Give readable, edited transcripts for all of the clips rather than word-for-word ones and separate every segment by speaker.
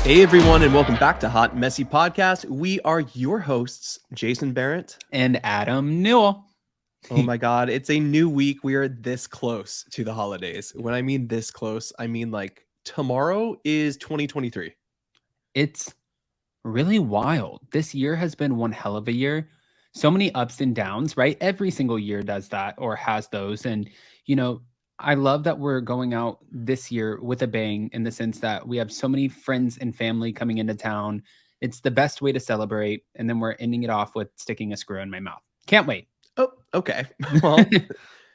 Speaker 1: Hey everyone, and welcome back to Hot Messy Podcast. We are your hosts, Jason Barrett
Speaker 2: and Adam Newell.
Speaker 1: Oh my God, it's a new week. We are this close to the holidays. When I mean this close, I mean like tomorrow is 2023.
Speaker 2: It's really wild. This year has been one hell of a year. So many ups and downs, right? Every single year does that or has those. And, I love that we're going out this year with a bang in the sense that we have so many friends and family coming into town. It's the best way to celebrate. And then we're ending it off with sticking a screw in my mouth. Can't wait.
Speaker 1: Oh, okay. Well,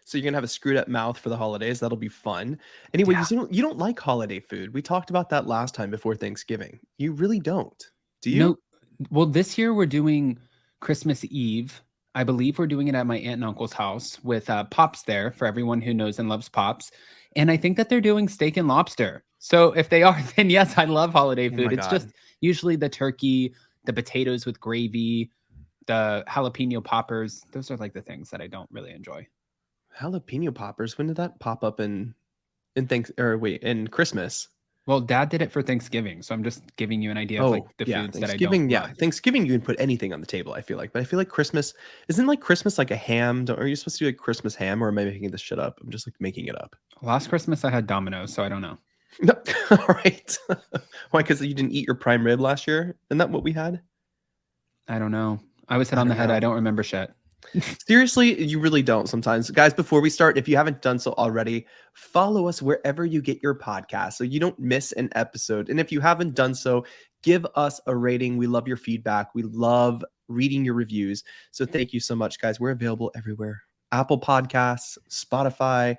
Speaker 1: so you're gonna have a screwed up mouth for the holidays. That'll be fun. Anyway,
Speaker 2: Yeah.
Speaker 1: you don't like holiday food. We talked about that last time before Thanksgiving. You really don't. Do you?
Speaker 2: No. Well, this year we're doing Christmas Eve. I believe we're doing it at my aunt and uncle's house with Pops there for everyone who knows and loves Pops. And I think that they're doing steak and lobster. So if they are, then yes, I love holiday
Speaker 1: Oh
Speaker 2: food.
Speaker 1: my
Speaker 2: It's
Speaker 1: God.
Speaker 2: just usually the turkey, the potatoes with gravy, the jalapeno poppers. Those are like the things that I don't really enjoy.
Speaker 1: Jalapeno poppers. When did that pop up in Christmas?
Speaker 2: Well, Dad did it for Thanksgiving, so I'm just giving you an idea of like the foods that I don't
Speaker 1: Thanksgiving. Yeah,
Speaker 2: love.
Speaker 1: Thanksgiving you can put anything on the table. I feel like, but I feel like Christmas isn't like Christmas like a ham. Are you supposed to do like Christmas ham, or am I making this shit up? I'm just like making it up.
Speaker 2: Last Christmas I had Domino's, so I don't know.
Speaker 1: No, all right. Why? Because you didn't eat your prime rib last year. Isn't that what we had?
Speaker 2: I don't know. I was hit
Speaker 1: I
Speaker 2: on the
Speaker 1: don't
Speaker 2: head.
Speaker 1: know.
Speaker 2: I don't remember shit.
Speaker 1: Seriously, you really don't sometimes. Guys, before we start, if you haven't done so already, follow us wherever you get your podcast so you don't miss an episode. And if you haven't done so, give us a rating. We love your feedback. We love reading your reviews. So thank you so much, guys. We're available everywhere. Apple Podcasts, Spotify.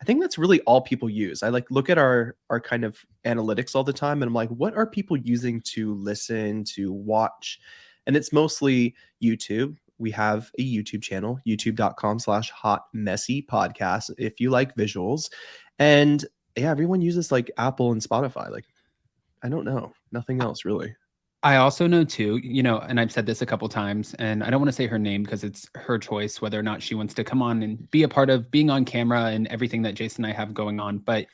Speaker 1: I think that's really all people use. I like look at our kind of analytics all the time and I'm like, what are people using to listen, to watch? And it's mostly YouTube. We have a YouTube channel, youtube.com/hot messy podcast if you like visuals. And yeah, everyone uses like Apple and Spotify. Like, I don't know. Nothing else really.
Speaker 2: I also know too, and I've said this a couple times, and I don't want to say her name because it's her choice whether or not she wants to come on and be a part of being on camera and everything that Jason and I have going on. But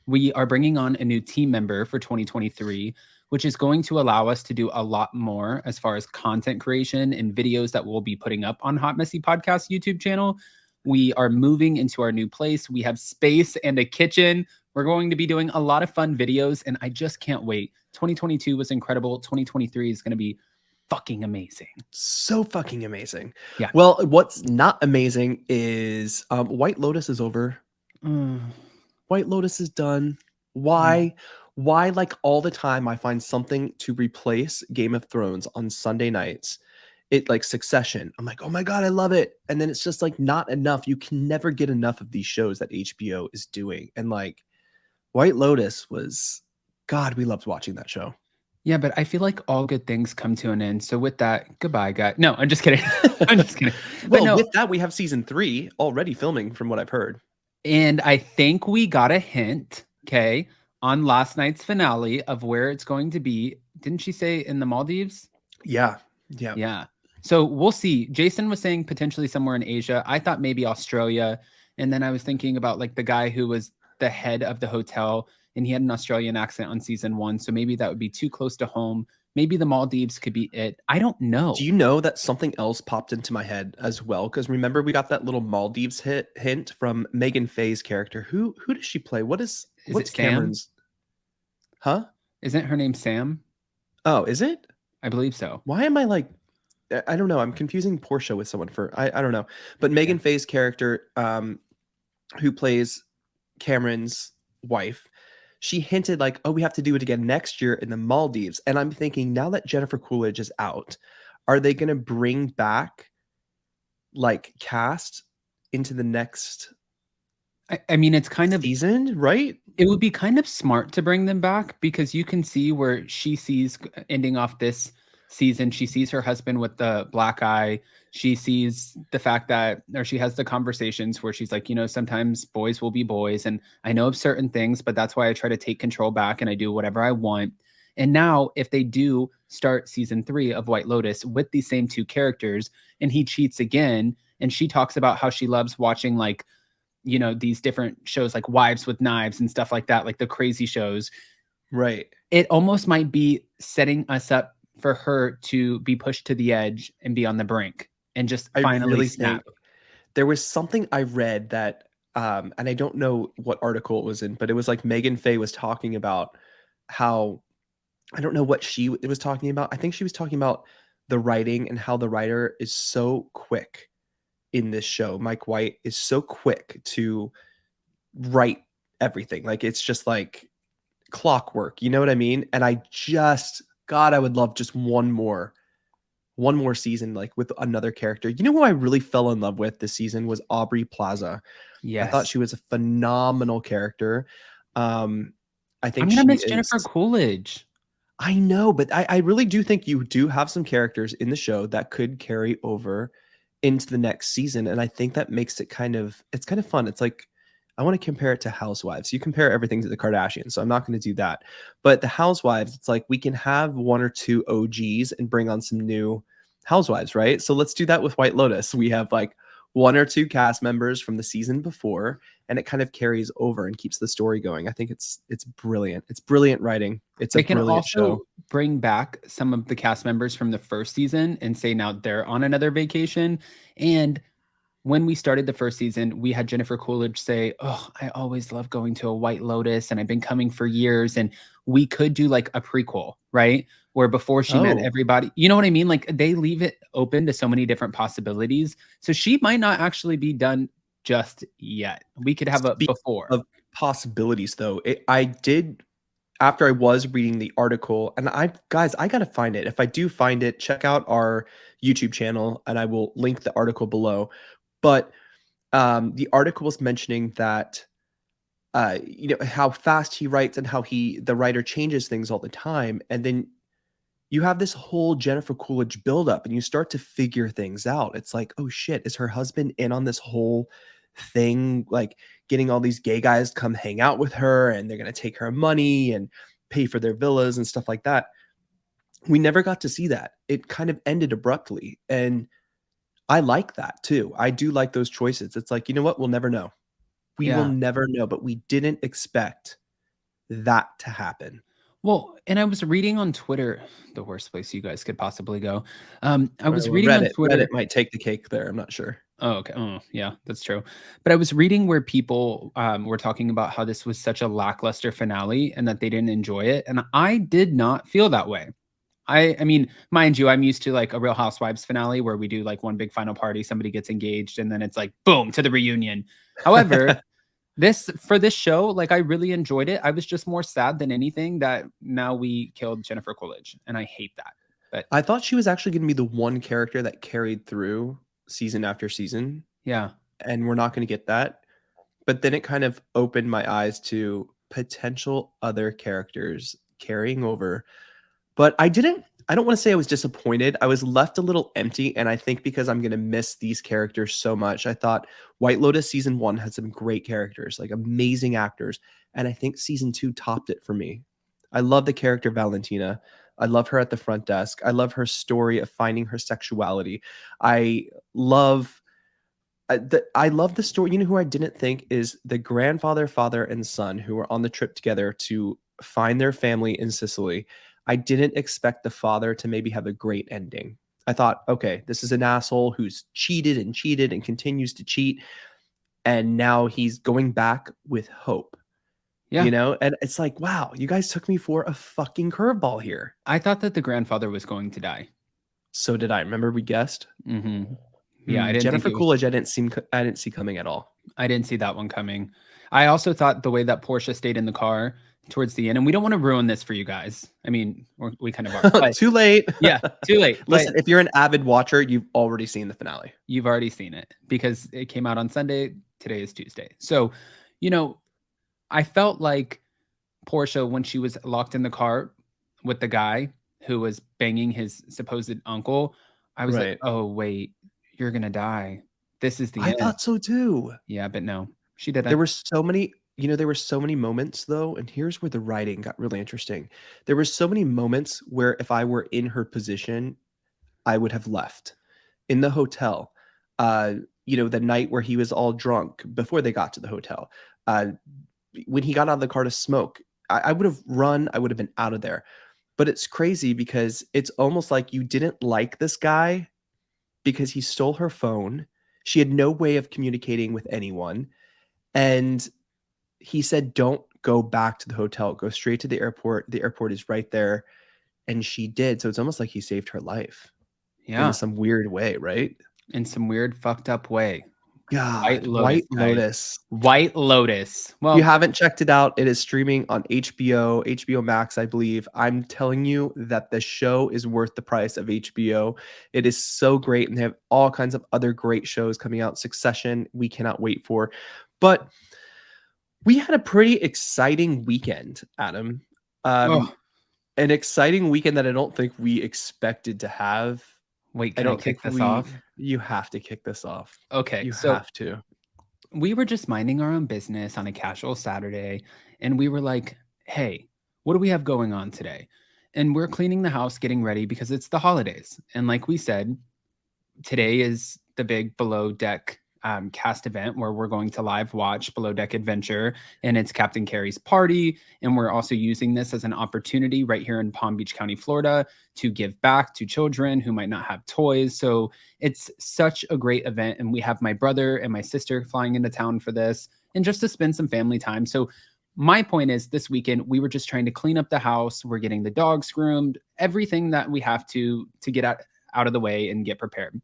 Speaker 2: we are bringing on a new team member for 2023, which is going to allow us to do a lot more as far as content creation and videos that we'll be putting up on Hot Messy Podcast YouTube channel. We are moving into our new place. We have space and a kitchen. We're going to be doing a lot of fun videos, and I just can't wait. 2022 was incredible. 2023 is going to be fucking amazing.
Speaker 1: So fucking amazing.
Speaker 2: Yeah.
Speaker 1: Well, what's not amazing is White Lotus is over. White Lotus is done. Why? Why, like all the time, I find something to replace Game of Thrones on Sunday nights. It like Succession. I'm like, oh my God, I love it. And then it's just like not enough. You can never get enough of these shows that HBO is doing. And like White Lotus was, God, we loved watching that show.
Speaker 2: Yeah, but I feel like all good things come to an end. So with that, goodbye, guys. No, I'm just kidding. I'm just kidding.
Speaker 1: Well, no, with that, we have season 3 already filming from what I've heard.
Speaker 2: And I think we got a hint, okay, on last night's finale of where it's going to be. Didn't she say in the Maldives?
Speaker 1: Yeah.
Speaker 2: So we'll see. Jason was saying potentially somewhere in Asia. I thought maybe Australia. And then I was thinking about like the guy who was the head of the hotel and he had an Australian accent on season 1. So maybe that would be too close to home. Maybe the Maldives could be it. I don't know.
Speaker 1: Do you know that something else popped into my head as well? Because remember, we got that little Maldives hint from Megan Faye's character. Who does she play? What's Cameron's? Huh?
Speaker 2: Isn't her name Sam?
Speaker 1: Oh, is it?
Speaker 2: I believe so.
Speaker 1: Why am I like, I don't know. I'm confusing Portia with someone I don't know. But Megan Faye's character, who plays Cameron's wife, she hinted like, oh, we have to do it again next year in the Maldives. And I'm thinking now that Jennifer Coolidge is out, are they going to bring back like cast into the next
Speaker 2: I mean, it's kind of
Speaker 1: season, right?
Speaker 2: It would be kind of smart to bring them back because you can see where she sees ending off this season. She sees her husband with the black eye. She sees the fact that, or she has the conversations where she's like, sometimes boys will be boys. And I know of certain things, but that's why I try to take control back and I do whatever I want. And now if they do start season 3 of White Lotus with these same 2 characters and he cheats again, and she talks about how she loves watching like, these different shows like Wives with Knives and stuff like that, like the crazy shows.
Speaker 1: Right.
Speaker 2: It almost might be setting us up for her to be pushed to the edge and be on the brink and just
Speaker 1: I
Speaker 2: finally
Speaker 1: really
Speaker 2: snap.
Speaker 1: think there was something I read that, and I don't know what article it was in, but it was like Megan Faye was talking about how I don't know what it was talking about. I think she was talking about the writing and how the writer is so quick in this show. Mike White is so quick to write everything. Like it's just like clockwork. You know what I mean? And God, I would love just one more season like with another character. You know who I really fell in love with this season was Aubrey Plaza. I thought
Speaker 2: Yes.
Speaker 1: she was a phenomenal character. Um, I
Speaker 2: I'm
Speaker 1: think
Speaker 2: gonna
Speaker 1: she
Speaker 2: miss
Speaker 1: is.
Speaker 2: Jennifer Coolidge.
Speaker 1: I know, but I really do think you do have some characters in the show that could carry over into the next season, and I think that makes it it's kind of fun. It's like I want to compare it to Housewives. You compare everything to the Kardashians, so I'm not going to do that. But the Housewives, it's like we can have one or two OGs and bring on some new Housewives, right? So let's do that with White Lotus. We have like one or two cast members from the season before, and it kind of carries over and keeps the story going. I think it's brilliant. It's brilliant writing. It's a
Speaker 2: They can
Speaker 1: brilliant
Speaker 2: also
Speaker 1: show.
Speaker 2: bring back some of the cast members from the first season and say now they're on another vacation. And when we started the first season, we had Jennifer Coolidge say, "Oh, I always love going to a White Lotus and I've been coming for years." And we could do like a prequel, right? Where before she met
Speaker 1: Oh,
Speaker 2: everybody, you know what I mean? Like they leave it open to so many different possibilities. So she might not actually be done just yet. We could have a
Speaker 1: speak
Speaker 2: before.
Speaker 1: of possibilities though. I did after I was reading the article, and I gotta find it. If I do find it, check out our YouTube channel, and I will link the article below. But the article was mentioning that how fast he writes and how the writer changes things all the time, and then you have this whole Jennifer Coolidge buildup and you start to figure things out. It's like, oh shit, is her husband in on this whole thing? Like getting all these gay guys to come hang out with her and they're going to take her money and pay for their villas and stuff like that. We never got to see that. It kind of ended abruptly. And I like that too. I do like those choices. It's like, you know what? We'll never know. We will
Speaker 2: Yeah.
Speaker 1: never know, but we didn't expect that to happen.
Speaker 2: Well, and I was reading on Twitter, the worst place you guys could possibly go. I
Speaker 1: Or
Speaker 2: was
Speaker 1: well,
Speaker 2: reading on
Speaker 1: Reddit
Speaker 2: Twitter.
Speaker 1: might take the cake there. I'm not sure.
Speaker 2: Oh, okay. Oh, yeah, that's true. But I was reading where people were talking about how this was such a lackluster finale and that they didn't enjoy it. And I did not feel that way. I mean, mind you, I'm used to like a Real Housewives finale where we do like one big final party, somebody gets engaged, and then it's like boom to the reunion. However, for this show, like I really enjoyed it. I was just more sad than anything that now we killed Jennifer Coolidge, and I hate that. But
Speaker 1: I thought she was actually gonna be the one character that carried through season after season,
Speaker 2: yeah,
Speaker 1: and we're not gonna get that. But then it kind of opened my eyes to potential other characters carrying over. But I don't wanna say I was disappointed. I was left a little empty, and I think because I'm gonna miss these characters so much, I thought White Lotus season 1 had some great characters, like amazing actors, and I think season 2 topped it for me. I love the character Valentina. I love her at the front desk. I love her story of finding her sexuality. I love I love the story. You know who I didn't think is the grandfather, father, and son who were on the trip together to find their family in Sicily. I didn't expect the father to maybe have a great ending. I thought, okay, this is an asshole who's cheated and continues to cheat. And now he's going back with hope,
Speaker 2: yeah.
Speaker 1: And it's like, wow, you guys took me for a fucking curveball here.
Speaker 2: I thought that the grandfather was going to die.
Speaker 1: So did I. Remember we guessed?
Speaker 2: Yeah, I didn't think
Speaker 1: Jennifer
Speaker 2: it was.
Speaker 1: Coolidge, I didn't see coming at all.
Speaker 2: I didn't see that one coming. I also thought the way that Portia stayed in the car towards the end, and we don't want to ruin this for you guys. I mean, we kind of are, but
Speaker 1: Too late.
Speaker 2: yeah, too late. But
Speaker 1: Listen, if you're an avid watcher, you've already seen the finale.
Speaker 2: you've already seen it because it came out on Sunday. Today is Tuesday. So, you know, I felt like Portia, when she was locked in the car with the guy who was banging his supposed uncle, I was like,
Speaker 1: Right.
Speaker 2: oh, wait, you're going to die. This is the
Speaker 1: I
Speaker 2: end.
Speaker 1: thought so too.
Speaker 2: Yeah, but no, she
Speaker 1: There
Speaker 2: didn't.
Speaker 1: were so many, there were so many moments though, and here's where the writing got really interesting. There were so many moments where if I were in her position, I would have left. In the hotel, uh, the night where he was all drunk before they got to the hotel. Uh, when he got out of the car to smoke, I would have run, I would have been out of there. But it's crazy because it's almost like you didn't like this guy because he stole her phone. She had no way of communicating with anyone. And he said, "Don't go back to the hotel. Go straight to the airport. The airport is right there." And she did. So it's almost like he saved her life in
Speaker 2: Yeah,
Speaker 1: some weird way, right?
Speaker 2: in some weird fucked up way. White
Speaker 1: God,
Speaker 2: Lotus,
Speaker 1: White
Speaker 2: guys.
Speaker 1: Lotus.
Speaker 2: White Lotus.
Speaker 1: If you
Speaker 2: Well,
Speaker 1: haven't checked it out, it is streaming on HBO, HBO Max, I believe. I'm telling you that the show is worth the price of HBO. It is so great, and they have all kinds of other great shows coming out. Succession, we cannot wait for. But we had a pretty exciting weekend, Adam. Um,
Speaker 2: oh,
Speaker 1: an exciting weekend that I don't think we expected to have.
Speaker 2: wait,
Speaker 1: I
Speaker 2: can I
Speaker 1: don't think
Speaker 2: kick this off?
Speaker 1: you have to kick this off.
Speaker 2: Okay,
Speaker 1: You
Speaker 2: so
Speaker 1: have to.
Speaker 2: we were just minding our own business on a casual Saturday, and we were like, hey, what do we have going on today? And we're cleaning the house, getting ready because it's the holidays. And like we said, today is the big Below Deck cast event where we're going to live watch Below Deck Adventure, and it's Captain Carey's party. And we're also using this as an opportunity right here in Palm Beach County, Florida, to give back to children who might not have toys. So it's such a great event. And we have my brother and my sister flying into town for this and just to spend some family time. So my point is this weekend, we were just trying to clean up the house. We're getting the dogs groomed, everything that we have to get out of the way and get prepared.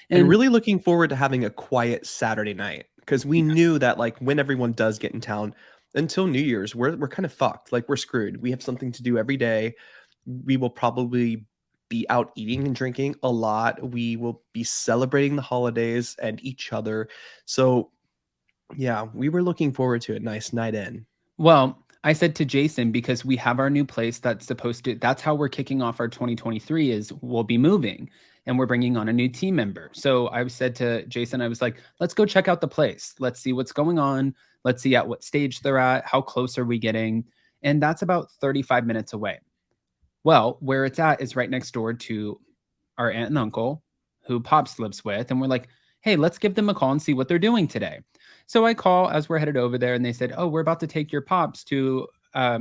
Speaker 1: And
Speaker 2: And
Speaker 1: really looking forward to having a quiet Saturday night because we knew that like when everyone does get in town until New Year's, we're kind of fucked. Like we're screwed. We have something to do every day. We will probably be out eating and drinking a lot. We will be celebrating the holidays and each other. So yeah, we were looking forward to a nice night in.
Speaker 2: well, I said to Jason, because we have our new place that's supposed to, that's how we're kicking off our 2023 is we'll be moving and we're bringing on a new team member. So I said to Jason, I was like, let's go check out the place. Let's see what's going on. Let's see at what stage they're at. How close are we getting? And that's about 35 minutes away. Well, where it's at is right next door to our aunt and uncle who Pops lives with. And we're like, hey, let's give them a call and see what they're doing today. So I call as we're headed over there and they said, oh, we're about to take your Pops to a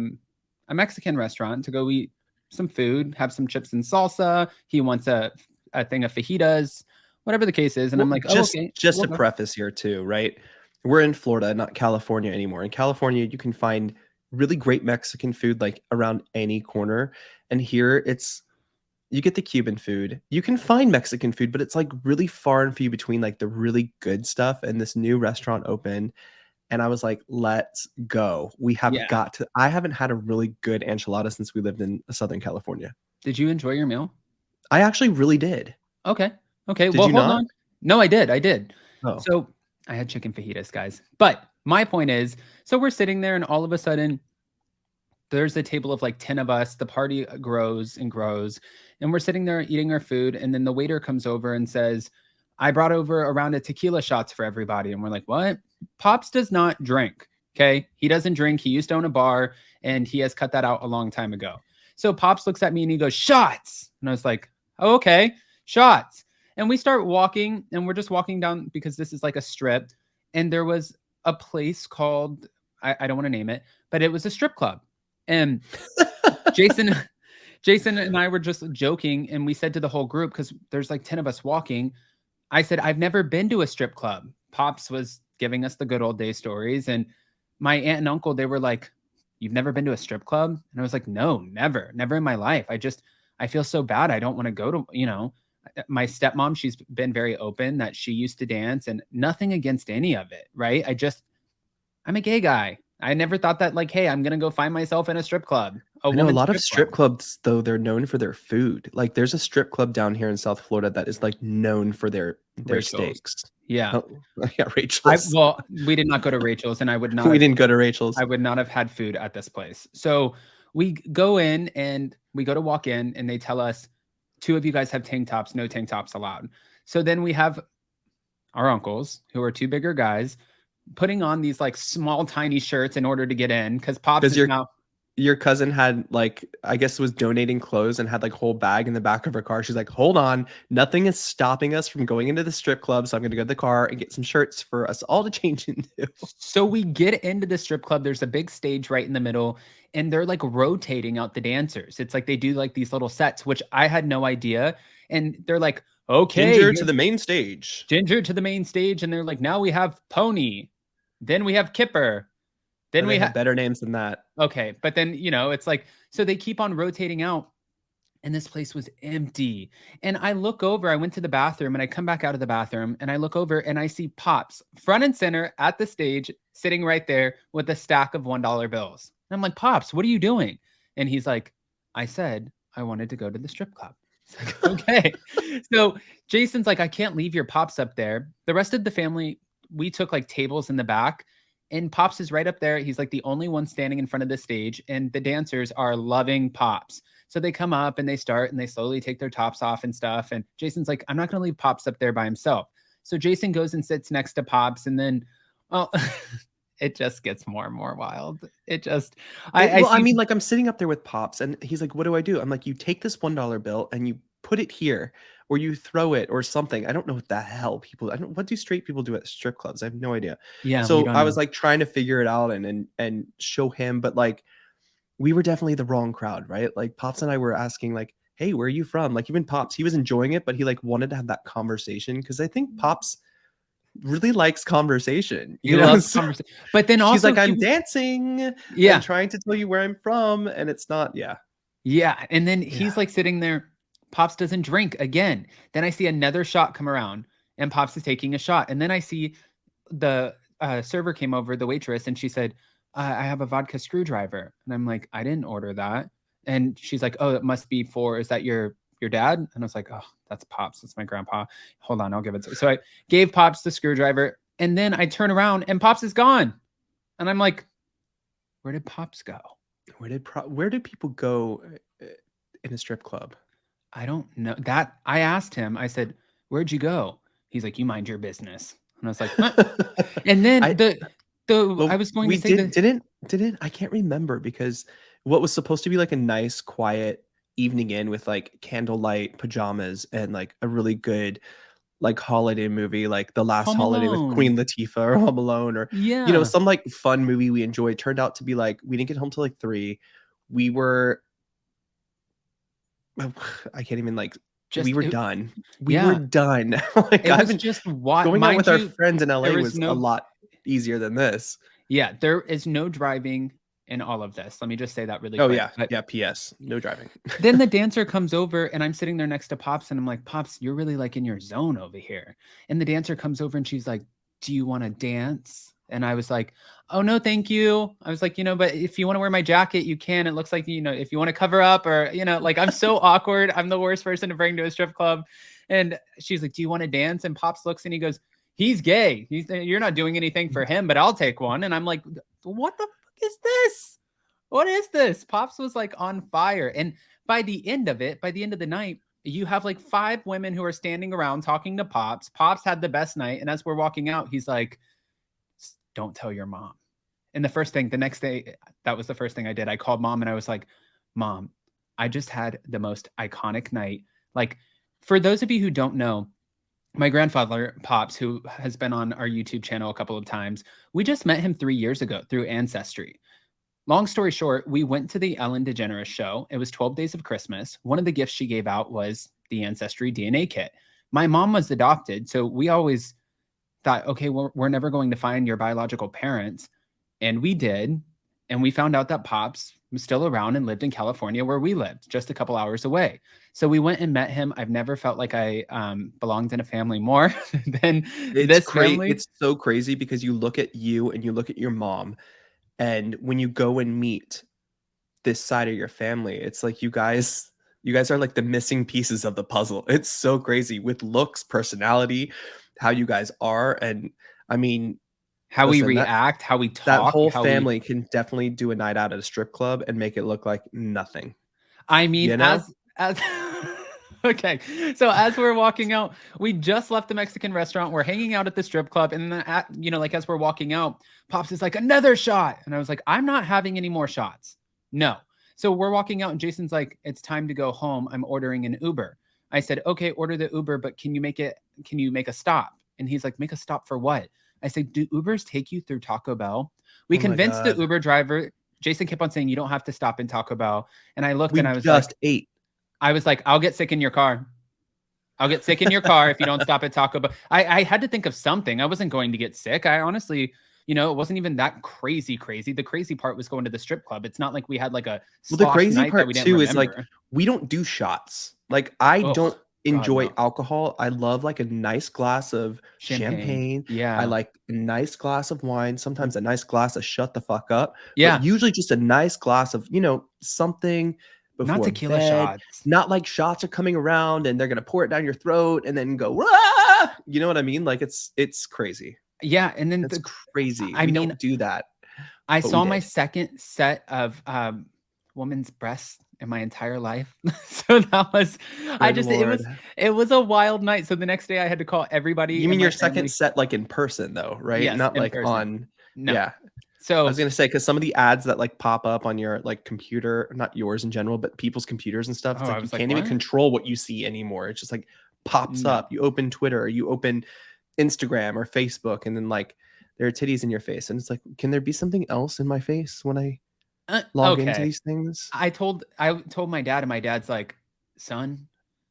Speaker 2: Mexican restaurant to go eat some food, have some chips and salsa. He wants a thing of fajitas, whatever the case is. And I'm
Speaker 1: Well,
Speaker 2: like, oh,
Speaker 1: just
Speaker 2: okay.
Speaker 1: just
Speaker 2: We'll
Speaker 1: to
Speaker 2: go.
Speaker 1: preface here too, right? We're in Florida, not California anymore. In California, you can find really great Mexican food like around any corner. And here it's you get the Cuban food. You can find Mexican food, but it's like really far and few between like the really good stuff. And this new restaurant opened, and I was like, let's go. We have
Speaker 2: Yeah.
Speaker 1: got to. I haven't had a really good enchilada since we lived in Southern California.
Speaker 2: Did you enjoy your meal?
Speaker 1: I actually really did.
Speaker 2: Okay. Okay.
Speaker 1: Did
Speaker 2: Well,
Speaker 1: you
Speaker 2: hold
Speaker 1: not?
Speaker 2: on. No, I did. I did.
Speaker 1: Oh.
Speaker 2: So I had chicken fajitas, guys. But my point is, so we're sitting there, and all of a sudden, there's a table of like 10 of us. The party grows and grows, and we're sitting there eating our food. And then the waiter comes over and says, I brought over a round of tequila shots for everybody. And we're like, what? Pops does not drink. Okay. He doesn't drink. He used to own a bar, and he has cut that out a long time ago. So Pops looks at me and he goes, shots. And I was like, oh, okay, shots. And we start walking, and we're just walking down because this is like a strip. And there was a place called, I don't want to name it, but it was a strip club. And Jason, Jason and I were just joking, and we said to the whole group, because there's like 10 of us walking, I said, I've never been to a strip club. Pops was giving us the good old day stories. And my aunt and uncle, they were like, you've never been to a strip club? And I was like, no, never in my life. I feel so bad. I don't want to go to, my stepmom, she's been very open that she used to dance, and nothing against any of it. Right. I'm a gay guy. I never thought that like, hey, I'm going to go find myself in a strip club, a
Speaker 1: I know a
Speaker 2: woman's
Speaker 1: lot of
Speaker 2: strip
Speaker 1: strip
Speaker 2: club.
Speaker 1: clubs, though, they're known for their food. Like, there's a strip club down here in South Florida that is, like, known for their
Speaker 2: Rachel's.
Speaker 1: steaks.
Speaker 2: Yeah.
Speaker 1: Oh, yeah, Rachel's.
Speaker 2: We did not go to Rachel's, and
Speaker 1: We didn't go to Rachel's.
Speaker 2: I would not have had food at this place. So we go in and we go to walk in, and they tell us, two of you guys have tank tops, no tank tops allowed. So then we have our uncles, who are two bigger guys, putting on these like small, tiny shirts in order to get in, because Pops
Speaker 1: Because
Speaker 2: is
Speaker 1: you're
Speaker 2: now
Speaker 1: your cousin had like, I guess was donating clothes and had like whole bag in the back of her car. She's like, hold on, nothing is stopping us from going into the strip club. So I'm gonna go to the car and get some shirts for us all to change into.
Speaker 2: So we get into the strip club. There's a big stage right in the middle, and they're like rotating out the dancers. It's like they do like these little sets, which I had no idea. And they're like, okay,
Speaker 1: Ginger to the main stage.
Speaker 2: Ginger to the main stage. And they're like, now we have Pony. Then we have Kipper. Then
Speaker 1: And
Speaker 2: we
Speaker 1: they
Speaker 2: have
Speaker 1: have better names than that.
Speaker 2: okay. But then, it's like, so they keep on rotating out. And this place was empty. And I look over, I went to the bathroom and I come back out of the bathroom and I look over and I see Pops front and center at the stage, sitting right there with a stack of $1 bills. And I'm like, Pops, what are you doing? And he's like, I said I wanted to go to the strip club. Like, okay. So Jason's like, I can't leave your Pops up there. The rest of the family, we took like tables in the back. And Pops is right up there. He's like the only one standing in front of the stage. And the dancers are loving Pops. So they come up and they start and they slowly take their tops off and stuff. And Jason's like, I'm not going to leave Pops up there by himself. So Jason goes and sits next to Pops. And then, well, it just gets more and more wild. It just,
Speaker 1: I mean, like I'm sitting up there with Pops and he's like, what do I do? I'm like, you take this $1 bill and you put it here or you throw it or something. I don't know what the hell what do straight people do at strip clubs? I have no idea.
Speaker 2: Yeah.
Speaker 1: So I was like trying to figure it out and show him, but like, we were definitely the wrong crowd, right? Like Pops and I were asking like, hey, where are you from? Like even Pops, he was enjoying it, but he like wanted to have that conversation because I think Pops really likes conversation.
Speaker 2: He loves conversation. But then also
Speaker 1: she's like, I'm dancing.
Speaker 2: Yeah.
Speaker 1: And trying to tell you where I'm from. And it's not, yeah.
Speaker 2: Yeah. And then he's like sitting there. Pops doesn't drink again. Then I see another shot come around and Pops is taking a shot. And then I see the server came over, the waitress, and she said, I have a vodka screwdriver. And I'm like, I didn't order that. And she's like, oh, it must be is that your dad? And I was like, oh, that's Pops. That's my grandpa. Hold on, I'll give it to you. So I gave Pops the screwdriver. And then I turn around and Pops is gone. And I'm like, where did Pops go?
Speaker 1: Where did people go in a strip club?
Speaker 2: I don't know. That I asked him, I said, where'd you go? He's like, you mind your business. And I was like, what? And then I was going to say
Speaker 1: didn't I can't remember because what was supposed to be like a nice quiet evening in with like candlelight pajamas and like a really good like holiday movie like The Last Holiday with Queen Latifah or Home Alone or some like fun movie we enjoyed turned out to be like we didn't get home till like 3. We were I can't even like we were done. We were done. Like
Speaker 2: I was just
Speaker 1: going out with our friends in LA was a lot easier than this.
Speaker 2: Yeah, there is no driving in all of this. Let me just say that really quick.
Speaker 1: Oh, yeah. Yeah, PS. No driving.
Speaker 2: Then the dancer comes over and I'm sitting there next to Pops and I'm like, Pops, you're really like in your zone over here. And the dancer comes over and she's like, do you want to dance? And I was like, oh, no, thank you. I was like, but if you want to wear my jacket, you can. It looks like, if you want to cover up or, like I'm so awkward. I'm the worst person to bring to a strip club. And she's like, do you want to dance? And Pops looks and he goes, he's gay. You're not doing anything for him, but I'll take one. And I'm like, what the fuck is this? What is this? Pops was like on fire. And by the end of the night, you have like 5 women who are standing around talking to Pops. Pops had the best night. And as we're walking out, he's like, don't tell your mom. And the next day, that was the first thing I did. I called Mom and I was like, Mom, I just had the most iconic night. Like, for those of you who don't know, my grandfather, Pops, who has been on our YouTube channel a couple of times, we just met him 3 years ago through Ancestry. Long story short, we went to the Ellen DeGeneres show. It was 12 Days of Christmas. One of the gifts she gave out was the Ancestry DNA kit. My mom was adopted, so we always thought, okay, we're never going to find your biological parents. And we did. And we found out that Pops was still around and lived in California where we lived, just a couple hours away. So we went and met him. I've never felt like I belonged in a family more than this family.
Speaker 1: It's so crazy because you look at you and you look at your mom. And when you go and meet this side of your family, it's like you guys are like the missing pieces of the puzzle. It's so crazy with looks, personality, how you guys are. And I mean,
Speaker 2: how we react, how we talk.
Speaker 1: That whole family can definitely do a night out at a strip club and make it look like nothing.
Speaker 2: I mean, as okay. So as we're walking out, we just left the Mexican restaurant. We're hanging out at the strip club. And then like as we're walking out, Pops is like, another shot. And I was like, I'm not having any more shots. No. So we're walking out and Jason's like, it's time to go home. I'm ordering an Uber. I said, okay, order the Uber, but can you make a stop? And he's like, make a stop for what? I said, do Ubers take you through Taco Bell? We
Speaker 1: Oh my
Speaker 2: convinced the
Speaker 1: God.
Speaker 2: Uber driver. Jason kept on saying, you don't have to stop in Taco Bell. And I looked and
Speaker 1: We just ate.
Speaker 2: I was like, I'll get sick in your car. I'll get sick in your car if you don't stop at Taco Bell. I had to think of something. I wasn't going to get sick. I honestly, it wasn't even that crazy. The crazy part was going to the strip club. It's not like we had like a
Speaker 1: Well, the
Speaker 2: slosh
Speaker 1: crazy
Speaker 2: night that we
Speaker 1: part
Speaker 2: didn't
Speaker 1: too is like
Speaker 2: remember.
Speaker 1: we don't do shots. Like I
Speaker 2: Oh,
Speaker 1: don't
Speaker 2: God,
Speaker 1: enjoy
Speaker 2: no.
Speaker 1: alcohol. I love like a nice glass of
Speaker 2: Champagne.
Speaker 1: champagne. I
Speaker 2: Yeah.
Speaker 1: like a nice glass of wine, sometimes a nice glass of shut the fuck up, but
Speaker 2: Yeah.
Speaker 1: usually just a nice glass of, something
Speaker 2: Not
Speaker 1: before
Speaker 2: tequila
Speaker 1: bed.
Speaker 2: shots.
Speaker 1: Not like shots are coming around and they're gonna pour it down your throat and then go, "Rah!" You know what I mean? Like it's crazy.
Speaker 2: Yeah. And then
Speaker 1: It's crazy.
Speaker 2: I
Speaker 1: We
Speaker 2: mean,
Speaker 1: don't do that,
Speaker 2: I
Speaker 1: but we
Speaker 2: saw my
Speaker 1: did.
Speaker 2: second set of woman's breasts in my entire life. So that was
Speaker 1: Good Lord.
Speaker 2: it was a wild night. So the next day I had to call everybody
Speaker 1: You
Speaker 2: in
Speaker 1: mean
Speaker 2: my
Speaker 1: your second
Speaker 2: family.
Speaker 1: set, like, in person though, right?
Speaker 2: Yes,
Speaker 1: Not,
Speaker 2: in
Speaker 1: like,
Speaker 2: person.
Speaker 1: on
Speaker 2: No.
Speaker 1: yeah. I was
Speaker 2: So
Speaker 1: gonna say because some of the ads that, like, pop up on your, like, computer not yours in general, but people's computers and stuff, it's
Speaker 2: I
Speaker 1: like you
Speaker 2: was like,
Speaker 1: can't even
Speaker 2: what?
Speaker 1: control what you see anymore. It just, like, pops
Speaker 2: No.
Speaker 1: up. You open Twitter or you open Instagram or Facebook, and then, like, there are titties in your face, and it's like, "Can there be something else in my face when I log into
Speaker 2: Okay.
Speaker 1: these things?"
Speaker 2: I told my dad, and my dad's like, son,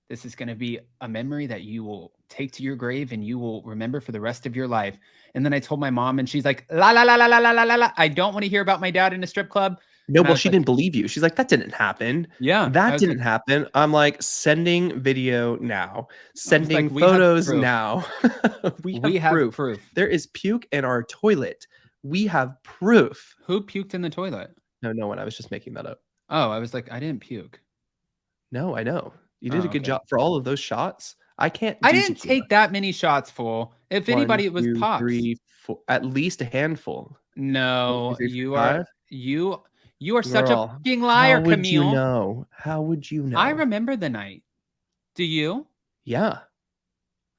Speaker 2: this is going to be a memory that you will take to your grave and you will remember for the rest of your life. And then I told my mom, and she's like, la la la la la la la la la. I don't want to hear about my dad in a strip club.
Speaker 1: No,
Speaker 2: And I
Speaker 1: well,
Speaker 2: was
Speaker 1: she
Speaker 2: like,
Speaker 1: didn't believe you. She's like, "That didn't happen.
Speaker 2: yeah.
Speaker 1: That didn't happen." I'm like, "Sending video now.
Speaker 2: I was
Speaker 1: Sending
Speaker 2: like, we have
Speaker 1: photos
Speaker 2: proof.
Speaker 1: now. We
Speaker 2: We
Speaker 1: have
Speaker 2: have
Speaker 1: proof.
Speaker 2: proof.
Speaker 1: There is puke in our toilet. We have proof."
Speaker 2: Who puked in the toilet?
Speaker 1: No, no one. I was just making that up.
Speaker 2: Oh, I was like, I didn't puke.
Speaker 1: No, I know. You did a
Speaker 2: Oh,
Speaker 1: good
Speaker 2: okay.
Speaker 1: job for all of those shots. I can't
Speaker 2: I
Speaker 1: do
Speaker 2: didn't
Speaker 1: tequila.
Speaker 2: take that many shots, fool. If
Speaker 1: 1,
Speaker 2: anybody, it was
Speaker 1: 2,
Speaker 2: pops.
Speaker 1: 3, 4, at least a handful. 1, 2,
Speaker 2: No,
Speaker 1: 3, 4, 5.
Speaker 2: you are such a
Speaker 1: Girl,
Speaker 2: fucking
Speaker 1: how
Speaker 2: liar,
Speaker 1: would you
Speaker 2: Camille.
Speaker 1: know? How would you
Speaker 2: I
Speaker 1: know?
Speaker 2: remember the night. Do you?
Speaker 1: Yeah.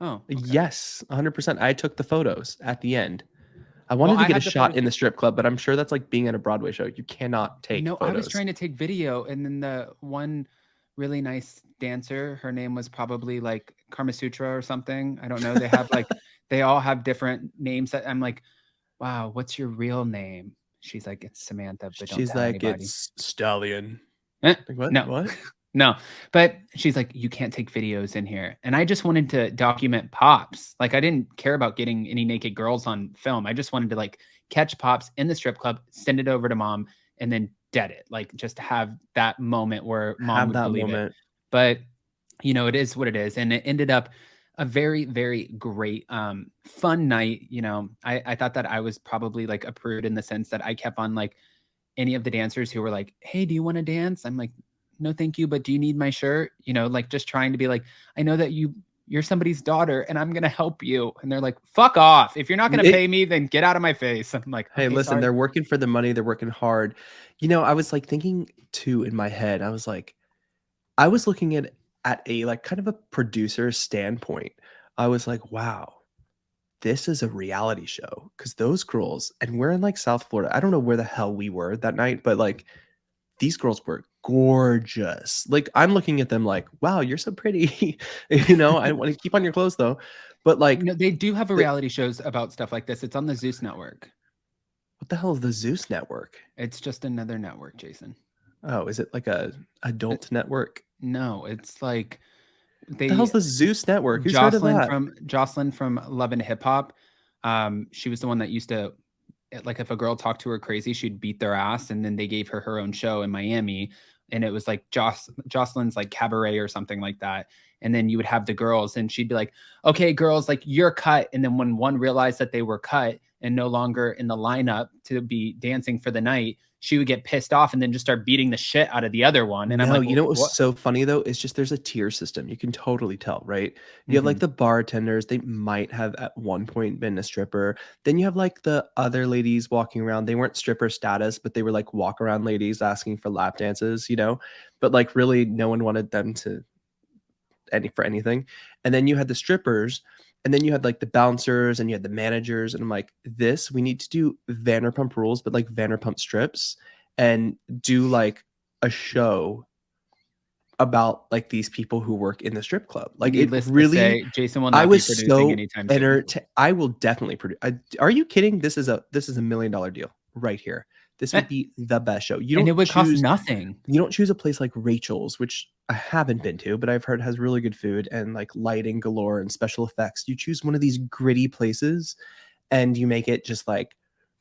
Speaker 2: Oh, okay.
Speaker 1: Yes, 100%. I took the photos at the end. I
Speaker 2: Well,
Speaker 1: wanted to
Speaker 2: I
Speaker 1: get a
Speaker 2: had the
Speaker 1: shot
Speaker 2: photos
Speaker 1: in
Speaker 2: too.
Speaker 1: the strip club, but I'm sure that's like being at a Broadway show. You cannot take
Speaker 2: No, I was
Speaker 1: photos.
Speaker 2: trying to take video, and then the one really nice dancer, her name was probably like Karma Sutra or something. I don't know. They all have different names. That I'm like, wow, what's your real name? She's like, it's Samantha, but don't
Speaker 1: She's
Speaker 2: tell
Speaker 1: like,
Speaker 2: anybody.
Speaker 1: "It's Stallion."
Speaker 2: Eh,
Speaker 1: Like, "What?
Speaker 2: no,
Speaker 1: What?"
Speaker 2: no. But she's like, you can't take videos in here. And I just wanted to document pops. Like, I didn't care about getting any naked girls on film. I just wanted to like catch pops in the strip club, send it over to mom, and then dead it. Like, just have that moment where mom
Speaker 1: Have
Speaker 2: would
Speaker 1: that
Speaker 2: believe it.
Speaker 1: moment.
Speaker 2: But, it is what it is. And it ended up a very, very great, fun night. I thought that I was probably like a prude in the sense that I kept on like any of the dancers who were like, hey, do you want to dance? I'm like, no, thank you. But do you need my shirt? Like just trying to be like, I know that you're somebody's daughter and I'm going to help you. And they're like, fuck off. If you're not going to pay me, then get out of my face. I'm like,
Speaker 1: Hey,
Speaker 2: okay,
Speaker 1: listen,
Speaker 2: sorry.
Speaker 1: they're working for the money, they're working hard. I was like thinking too in my head. I was like, I was looking at a like kind of a producer standpoint. I was like, wow, this is a reality show because those girls, and we're in like South Florida. I don't know where the hell we were that night, but like these girls were gorgeous. Like I'm looking at them like, wow, you're so pretty. I don't want to keep on your clothes though. But like,
Speaker 2: No, they do have a
Speaker 1: the,
Speaker 2: reality shows about stuff like this. It's on the Zeus network.
Speaker 1: what the hell is the Zeus network?
Speaker 2: It's just another network, Jason.
Speaker 1: Oh, is it like a
Speaker 2: Uh,
Speaker 1: adult network?
Speaker 2: No, it's like
Speaker 1: What the hell's
Speaker 2: they
Speaker 1: the Zeus network? Who's heard of
Speaker 2: Jocelyn
Speaker 1: that?
Speaker 2: from Jocelyn from Love and Hip Hop. She was the one that used to like if a girl talked to her crazy, she'd beat their ass, and then they gave her own show in Miami, and it was like Jocelyn's like cabaret or something like that. And then you would have the girls, and she'd be like, "Okay, girls, like you're cut." And then when one realized that they were cut and no longer in the lineup to be dancing for the night, she would get pissed off and then just start beating the shit out of the other one. And I'm
Speaker 1: No,
Speaker 2: like,
Speaker 1: you know what was
Speaker 2: "What?"
Speaker 1: so funny though? It's just there's a tier system. You can totally tell, right? You have like
Speaker 2: Mhm.
Speaker 1: the bartenders, they might have at one point been a stripper. Then you have like the other ladies walking around. They weren't stripper status, but they were like walk around ladies asking for lap dances. But like really no one wanted them to for anything. And then you had the strippers, and then you had like the bouncers, and you had the managers. And I'm like, we need to do Vanderpump Rules, but like Vanderpump strips. and do like a show about like these people who work in the strip club. Like it
Speaker 2: Needless to
Speaker 1: really,
Speaker 2: say, Jason will
Speaker 1: I
Speaker 2: not be
Speaker 1: was
Speaker 2: producing
Speaker 1: so
Speaker 2: anytime soon.
Speaker 1: I will definitely produce. Are you kidding? This is $1 million deal right here. This
Speaker 2: Eh,
Speaker 1: would be the best show.
Speaker 2: and it would cost nothing.
Speaker 1: You don't choose a place like Rachel's, which I haven't been to, but I've heard has really good food and like lighting galore and special effects. You choose one of these gritty places and you make it just like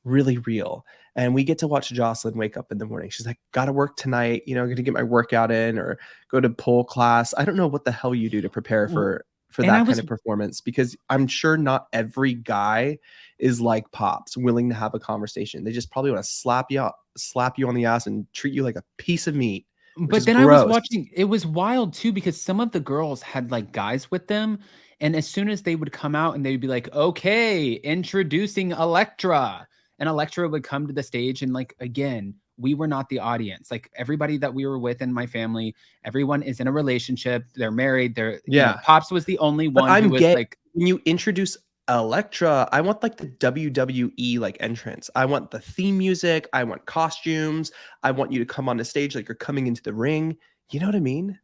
Speaker 1: really real. And we get to watch Jocelyn wake up in the morning. She's like, gotta work tonight, gonna get my workout in or go to pole class. I don't know what the hell you do to prepare for
Speaker 2: And I
Speaker 1: that kind
Speaker 2: was
Speaker 1: of performance, because I'm sure not every guy is like Pops, willing to have a conversation. They just probably want to slap you on the ass and treat you like a piece of meat, which
Speaker 2: But
Speaker 1: is
Speaker 2: then I was
Speaker 1: gross.
Speaker 2: watching, it was wild too, because some of the girls had like guys with them. And as soon as they would come out and they'd be like, okay, introducing Electra. And Electra would come to the stage. And like, again, we were not the audience. Like everybody that we were with in my family, everyone is in a relationship. They're married.
Speaker 1: Yeah.
Speaker 2: Pops was the only
Speaker 1: But
Speaker 2: one who was like,
Speaker 1: when you introduce Electra, I want like the WWE like entrance. I want the theme music. I want costumes. I want you to come on the stage like you're coming into the ring. You know what I mean?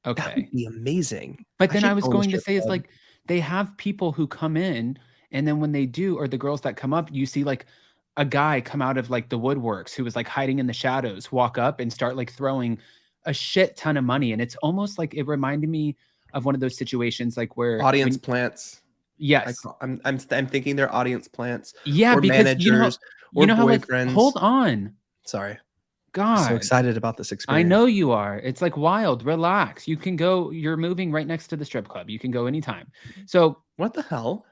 Speaker 1: That
Speaker 2: okay.
Speaker 1: would be amazing.
Speaker 2: But then I
Speaker 1: should
Speaker 2: was
Speaker 1: own a
Speaker 2: going to
Speaker 1: strip
Speaker 2: say, it's
Speaker 1: club.
Speaker 2: like they have people who come in, and then when they do, or the girls that come up, you see like a guy come out of like the woodworks who was like hiding in the shadows, walk up and start like throwing a shit ton of money. And it's almost like it reminded me of one of those situations like where
Speaker 1: Audience plants.
Speaker 2: yes.
Speaker 1: I'm thinking they're audience plants
Speaker 2: Yeah,
Speaker 1: or
Speaker 2: because
Speaker 1: managers
Speaker 2: you
Speaker 1: or
Speaker 2: know how like
Speaker 1: boyfriends.
Speaker 2: hold on.
Speaker 1: Sorry. I'm so
Speaker 2: God.
Speaker 1: excited about this
Speaker 2: I
Speaker 1: experience.
Speaker 2: know you are. It's like wild. Relax. You can go. You're moving right next to the strip club. You can go anytime. So
Speaker 1: What the hell?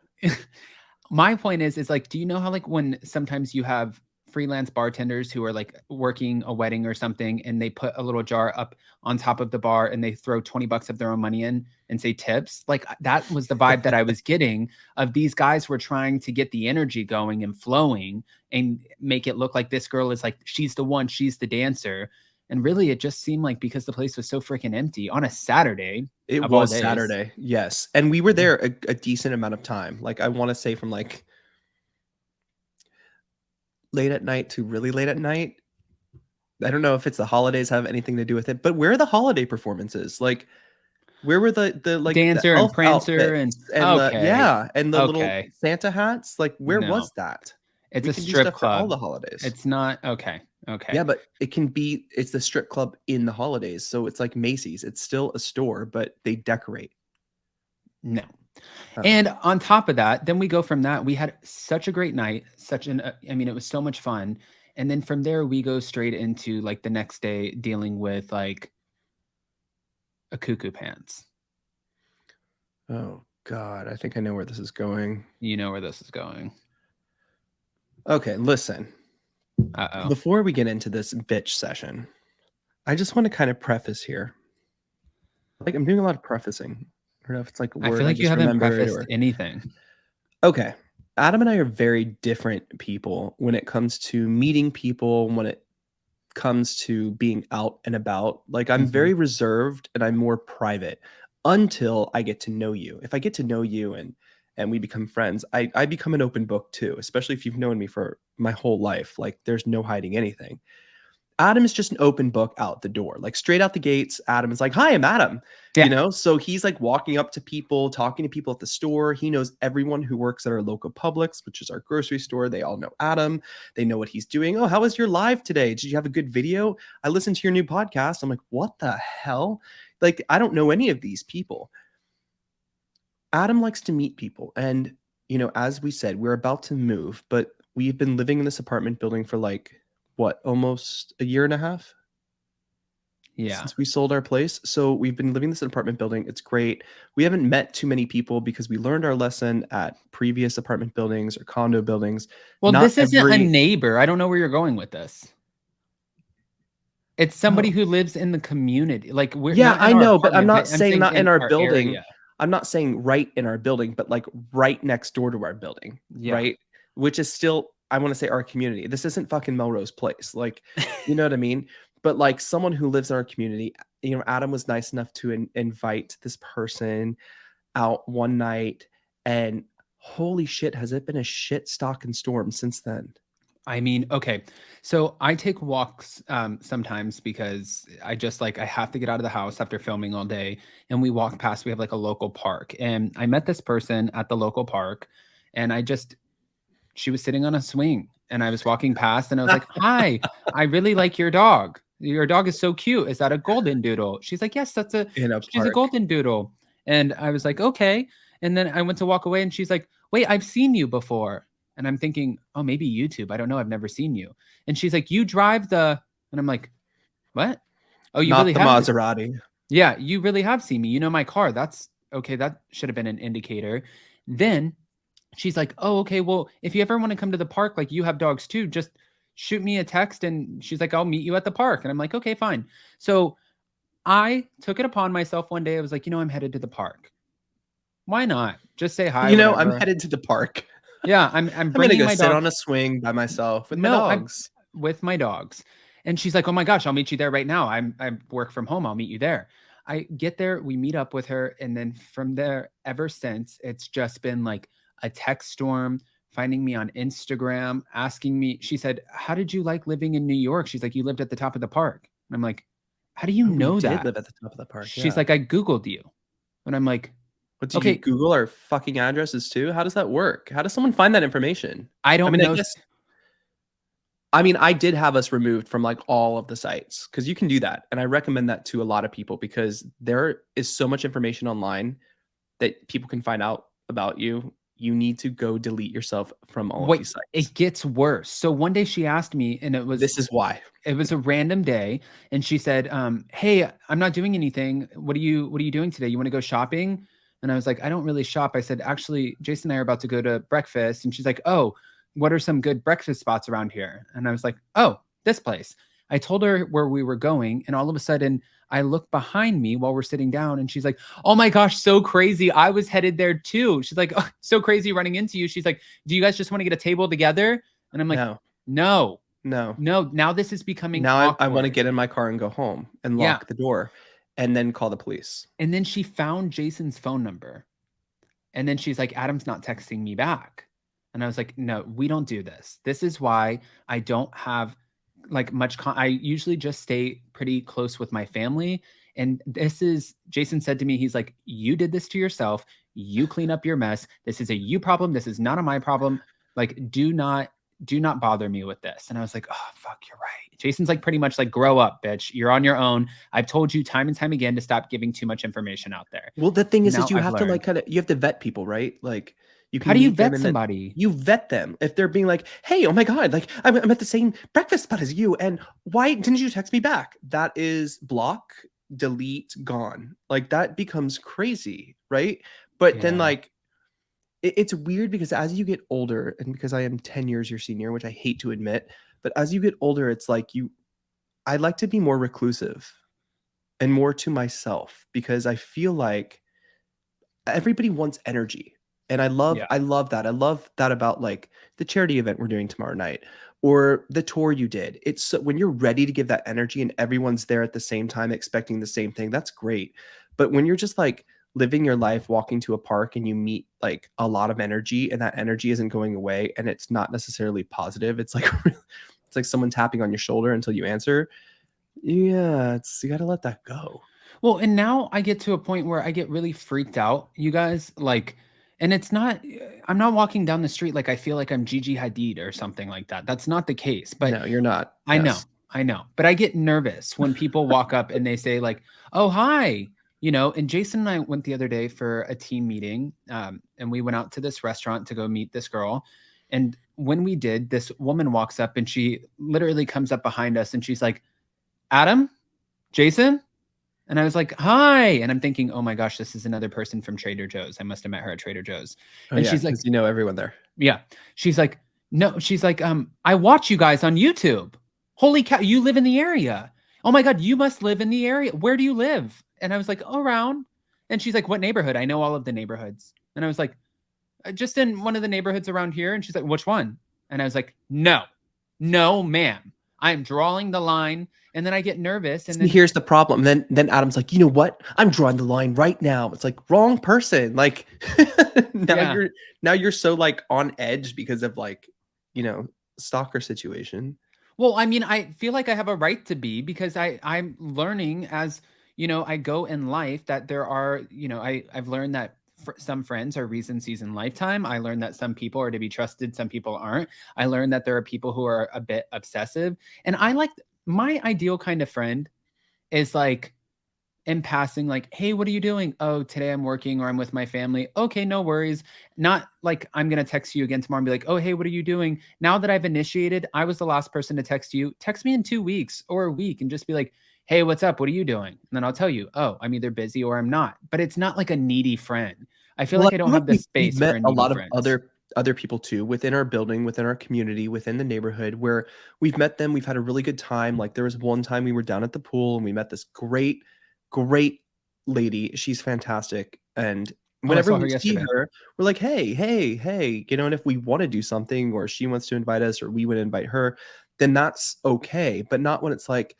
Speaker 2: my point is like, do you know how like when sometimes you have freelance bartenders who are like working a wedding or something and they put a little jar up on top of the bar and they throw $20 of their own money in and say tips? Like that was the vibe that I was getting of these guys were trying to get the energy going and flowing and make it look like this girl is like, she's the one, she's the dancer. And really, it just seemed like because the place was so freaking empty on a Saturday
Speaker 1: It
Speaker 2: of all
Speaker 1: was
Speaker 2: days.
Speaker 1: Saturday. Yes. And we were there a decent amount of time. Like I want to say from like late at night to really late at night. I don't know if it's the holidays have anything to do with it, but where are the holiday performances? Like where were the like the
Speaker 2: Dancer and
Speaker 1: elf
Speaker 2: Prancer and
Speaker 1: outfits and
Speaker 2: okay.
Speaker 1: and the little
Speaker 2: Okay.
Speaker 1: Santa hats? Like where
Speaker 2: No.
Speaker 1: was that?
Speaker 2: It's
Speaker 1: We
Speaker 2: a
Speaker 1: can do
Speaker 2: strip
Speaker 1: stuff for all
Speaker 2: club.
Speaker 1: the holidays.
Speaker 2: It's not okay. Okay.
Speaker 1: Yeah, but it's the strip club in the holidays. So it's like Macy's. It's still a store, but they decorate.
Speaker 2: No.
Speaker 1: Oh.
Speaker 2: And on top of that, then we go from that. We had such a great night, I mean, it was so much fun. And then from there, we go straight into like the next day dealing with like a cuckoo pants.
Speaker 1: Oh God, I think I know where this is going.
Speaker 2: You know where this is going.
Speaker 1: Okay, listen.
Speaker 2: Uh-oh.
Speaker 1: Before we get into this bitch session, I just want to kind of preface here. Like I'm doing a lot of prefacing. I don't know if it's like a
Speaker 2: I
Speaker 1: word
Speaker 2: feel
Speaker 1: I
Speaker 2: like you
Speaker 1: just
Speaker 2: haven't
Speaker 1: remembered
Speaker 2: prefaced
Speaker 1: or
Speaker 2: anything.
Speaker 1: okay. Adam and I are very different people when it comes to meeting people, when it comes to being out and about. Like I'm very reserved and I'm more private until I get to know you. If I get to know you and we become friends, I become an open book too, especially if you've known me for my whole life. Like there's no hiding anything. Adam is just an open book out the door. Like straight out the gates, Adam is like, "Hi, I'm Adam."
Speaker 2: Yeah.
Speaker 1: So he's like walking up to people, talking to people at the store. He knows everyone who works at our local Publix, which is our grocery store. They all know Adam. They know what he's doing. "Oh, how was your live today? Did you have a good video? I listened to your new podcast." I'm like, "What the hell?" Like I don't know any of these people. Adam likes to meet people. And, as we said, we're about to move, but we've been living in this apartment building for like, what, almost a year and a half
Speaker 2: Yeah.
Speaker 1: since we sold our place. So we've been living in this apartment building. It's great. We haven't met too many people because we learned our lesson at previous apartment buildings or condo buildings.
Speaker 2: Well,
Speaker 1: Not
Speaker 2: this isn't a neighbor. I don't know where you're going with this. It's somebody
Speaker 1: Oh.
Speaker 2: who lives in the community. Like we're
Speaker 1: Yeah,
Speaker 2: not in
Speaker 1: I
Speaker 2: our
Speaker 1: know, but I'm
Speaker 2: apartment,
Speaker 1: not
Speaker 2: but I'm
Speaker 1: saying
Speaker 2: saying
Speaker 1: not in
Speaker 2: in
Speaker 1: our
Speaker 2: our
Speaker 1: building.
Speaker 2: area.
Speaker 1: I'm not saying right in our building, but like right next door to our building,
Speaker 2: Yeah.
Speaker 1: right? Which is still, I want to say our community. This isn't fucking Melrose Place. Like, you know what I mean? But like someone who lives in our community, Adam was nice enough to invite this person out one night, and holy shit, has it been a shit stalking storm since then?
Speaker 2: I mean, okay. So I take walks sometimes because I just like I have to get out of the house after filming all day, and we walk past. We have like a local park, and I met this person at the local park, and she was sitting on a swing, and I was walking past, and I was like, "Hi, I really like your dog. Your dog is so cute. Is that a golden doodle?" She's like, "Yes,
Speaker 1: In a
Speaker 2: she's a
Speaker 1: park.
Speaker 2: golden doodle." And I was like, "Okay." And then I went to walk away, and she's like, "Wait, I've seen you before." And I'm thinking, "Oh, maybe YouTube. I don't know. I've never seen you." And she's like, "You drive the," and I'm like, "What? Oh, you
Speaker 1: Not
Speaker 2: really
Speaker 1: the
Speaker 2: have?
Speaker 1: Maserati.
Speaker 2: Yeah, you really have seen me. You know my car. That's okay. That should have been an indicator." Then she's like, "Oh, okay. Well, if you ever want to come to the park, like you have dogs too, just shoot me a text." And she's like, "I'll meet you at the park." And I'm like, "Okay, fine." So I took it upon myself one day. I was like, I'm headed to the park. Why not? Just say hi,
Speaker 1: I'm
Speaker 2: whatever.
Speaker 1: headed to the park.
Speaker 2: Yeah, I'm
Speaker 1: I'm gonna
Speaker 2: bringing
Speaker 1: go
Speaker 2: my
Speaker 1: sit
Speaker 2: dog.
Speaker 1: on a swing by myself with my
Speaker 2: No, I'm
Speaker 1: dogs.
Speaker 2: with my dogs. And she's like, "Oh my gosh, I'll meet you there right now. I work from home. I'll meet you there." I get there, we meet up with her, and then from there, ever since, it's just been like a text storm, finding me on Instagram, asking me. She said, "How did you like living in New York?" She's like, "You lived at the top of the park." And I'm like, "How do you
Speaker 1: Oh, we
Speaker 2: know
Speaker 1: did
Speaker 2: that?"
Speaker 1: live at the top of the park,
Speaker 2: She's
Speaker 1: yeah.
Speaker 2: like, "I Googled you." And I'm like,
Speaker 1: What, did you
Speaker 2: "Okay,
Speaker 1: Google our fucking addresses too? How does that work? How does someone find that information?
Speaker 2: I
Speaker 1: I
Speaker 2: don't
Speaker 1: mean, I
Speaker 2: know."
Speaker 1: guess I mean, I did have us removed from, like, all of the sites because you can do that, and I recommend that to a lot of people because there is so much information online that people can find out about you. You need to go delete yourself from all of
Speaker 2: Wait,
Speaker 1: these sites.
Speaker 2: it gets worse. So one day she asked me, and
Speaker 1: This is why.
Speaker 2: it was a random day, and she said, "Hey, I'm not doing anything. What are you doing today? You want to go shopping?" And I was like, "I don't really shop." I said, "Actually, Jason and I are about to go to breakfast." And she's like, "Oh, what are some good breakfast spots around here?" And I was like, "Oh, this place." I told her where we were going, and all of a sudden, I look behind me while we're sitting down, and she's like, "Oh my gosh, so crazy! I was headed there too." She's like, "Oh, so crazy running into you." She's like, "Do you guys just want to get a table together?" And I'm like,
Speaker 1: No,
Speaker 2: "No,
Speaker 1: no.
Speaker 2: no, now this is becoming
Speaker 1: Now I wanna
Speaker 2: awkward."
Speaker 1: get in my car and go home and
Speaker 2: Yeah.
Speaker 1: lock the door and then call the police.
Speaker 2: And then she found Jason's phone number. And then she's like, "Adam's not texting me back." And I was like, "No, we don't do this. This is why I don't have like much I usually just stay pretty close with my family." And this is Jason said to me, he's like, "You did this to yourself. You clean up your mess. This is a you problem. This is not a my problem. Like, do not bother me with this." And I was like, "Oh, fuck, you're right." Jason's like pretty much like, "Grow up, bitch. You're on your own. I've told you time and time again to stop giving too much information out there."
Speaker 1: Well, the thing is
Speaker 2: Now
Speaker 1: you
Speaker 2: I've
Speaker 1: have to, like,
Speaker 2: learned.
Speaker 1: kinda you have to vet people, right? Like, you
Speaker 2: How
Speaker 1: can
Speaker 2: do you
Speaker 1: meet them
Speaker 2: vet
Speaker 1: and then
Speaker 2: somebody?
Speaker 1: you vet them. If they're being like, "Hey, oh my god, like, I'm at the same breakfast spot as you, and why didn't you text me back?" That is block, delete, gone. Like, that becomes crazy, right? But then,
Speaker 2: Yeah.
Speaker 1: like, it's weird because as you get older and because I am 10 years your senior, which I hate to admit, but as you get older, it's like I like to be more reclusive and more to myself because I feel like everybody wants energy. And
Speaker 2: Yeah.
Speaker 1: I love that. I love that about like the charity event we're doing tomorrow night or the tour you did. It's when you're ready to give that energy and everyone's there at the same time expecting the same thing. That's great. But when you're just like living your life walking to a park and you meet like a lot of energy and that energy isn't going away and it's not necessarily positive. It's like it's like someone tapping on your shoulder until you answer. Yeah, it's you got to let that go.
Speaker 2: Well, and now I get to a point where I get really freaked out, you guys, like, and it's not I'm not walking down the street like I feel like I'm Gigi Hadid or something like that. That's not the case, but
Speaker 1: No, you're not.
Speaker 2: I know.
Speaker 1: Yes.
Speaker 2: I know. But I get nervous when people walk up and they say like, "Oh, hi." And Jason and I went the other day for a team meeting, and we went out to this restaurant to go meet this girl. And when we did, this woman walks up and she literally comes up behind us and she's like, "Adam, Jason?" And I was like, "Hi." And I'm thinking, "Oh my gosh, this is another person from Trader Joe's. I must have met her at Trader Joe's."
Speaker 1: Oh,
Speaker 2: And
Speaker 1: yeah,
Speaker 2: she's like,
Speaker 1: because you know everyone there.
Speaker 2: "Yeah." She's like, "No." She's like, "I watch you guys on YouTube. Holy cow, you live in the area. Oh my God, you must live in the area. Where do you live?" And I was like, "Around." And she's like, "What neighborhood?" I know all of the neighborhoods. And I was like, Just in one of the neighborhoods around here." And she's like, "Which one?" And I was like, "No, no, ma'am. I'm drawing the line." And then I get nervous. And
Speaker 1: See,
Speaker 2: then,
Speaker 1: here's the problem. Then Adam's like, "You know what? I'm drawing the line right now." It's like, wrong person. Like, now
Speaker 2: yeah.
Speaker 1: you're now you're so, like, on edge because of, like, you know, stalker situation.
Speaker 2: Well, I mean, I feel like I have a right to be because I'm learning as, I go in life that there are, I've learned that some friends are recencies in lifetime. I learned that some people are to be trusted, some people aren't. I learned that there are people who are a bit obsessive. And I like my ideal kind of friend is like in passing, like, hey, what are you doing? Oh, today I'm working or I'm with my family. Okay, no worries. Not like I'm going to text you again tomorrow and be like, oh, hey, what are you doing? Now that I've initiated, I was the last person to text you. Text me in 2 weeks or a week and just be like, hey, what's up? What are you doing? And then I'll tell you, oh, I'm either busy or I'm not. But it's not like a needy friend. I feel
Speaker 1: Well,
Speaker 2: like
Speaker 1: I
Speaker 2: I don't
Speaker 1: feel like
Speaker 2: have the
Speaker 1: we've
Speaker 2: space for
Speaker 1: met
Speaker 2: a
Speaker 1: a
Speaker 2: needy
Speaker 1: lot of
Speaker 2: friends.
Speaker 1: other people too within our building, within our community, within the neighborhood where we've met them. We've had a really good time. Like there was one time we were down at the pool and we met this great lady. She's fantastic. And
Speaker 2: Oh, I
Speaker 1: whenever
Speaker 2: saw
Speaker 1: we
Speaker 2: her
Speaker 1: see
Speaker 2: yesterday.
Speaker 1: her, we're like, hey, and if we want to do something or she wants to invite us or we would invite her, then that's okay. But not when it's like,